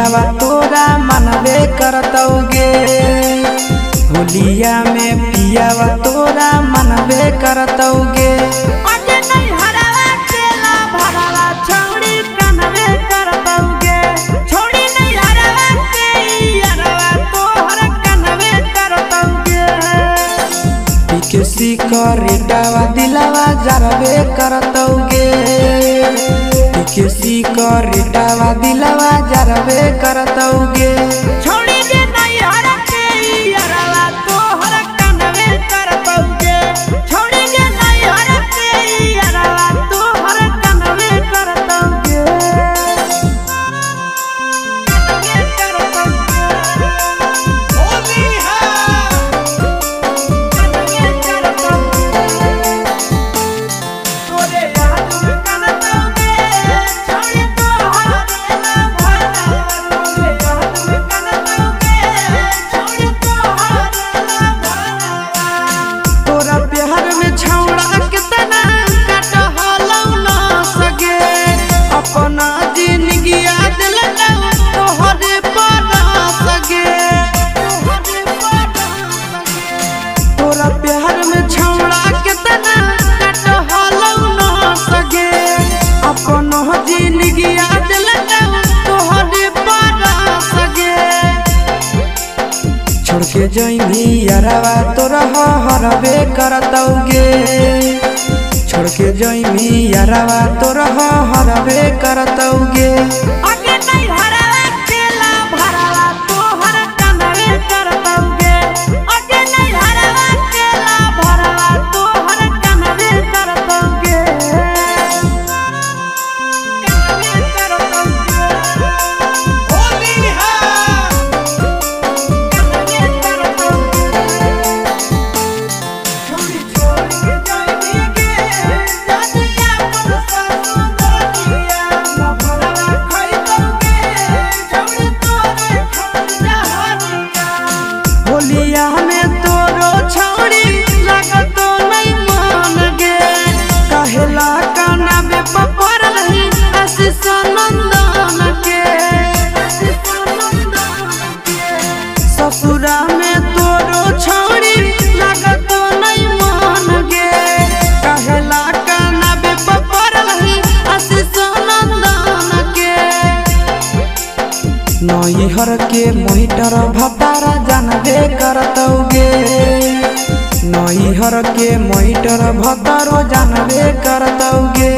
पियावा तोरा मनबे करतौगे। होलिया में पियावा तोरा मनबे करतौगे। किसी करेटावा दिलावा जरबे करतौगे। किसी करेटावा दिलावा जरबे करतौगे। छोड़ी दे नहीं हरा के यारवा तोहर कनवे करतौगे। छोड़ी दे नहीं हरा के यारवा तोहर कनवे करतौगे। कनवे करतौगे। होली है कनवे करतौगे। तोरे याद में करतौगे। छोड़ी तोहर ना भरवा तोरे याद में करतौगे। छोड़ी तोहर ना भरवा। तोरा प्यार में छौड़ा कितना कटहलौ न सगे। अपना जिंदगी दिलौ तोहरे पर सगे। तोरा प्यार में छौड़ा कितना कटहलौ न सगे। अपना जिंदगी दिलौ तोहरे पर सगे। छोड़ के जइनी यारवा तोरा हरबे करतौगे। छोड़ के जइनी यारवा तोरा हरबे करतौगे। आगे नहीं हरावा केला भरावा तोहर कनवे करतौगे। आगे नहीं हरावा केला भरावा तोहर कनवे करतौगे। कनवे करतौगे। होली है कनवे करतौगे। छोड़ी छोड़ के जाइनी के जानिया मन ससुरिया न भरवा खइतौगे। छोड़ी तोरे खंडा हरिया। होलिया में तोरो छौड़ी लागतो नहीं मान गे। कहेला कानबे पपर रही आशीष नंदन के। ससुरा में तोरो छौड़ी लागतो नहीं मान गे। कहेला कानबे पपर रही आशीष नंदन के। नैहर के मोहिटर भतारा जानबे करतौगे। नैहर के मोहिटर भतारो जानबे करतौगे।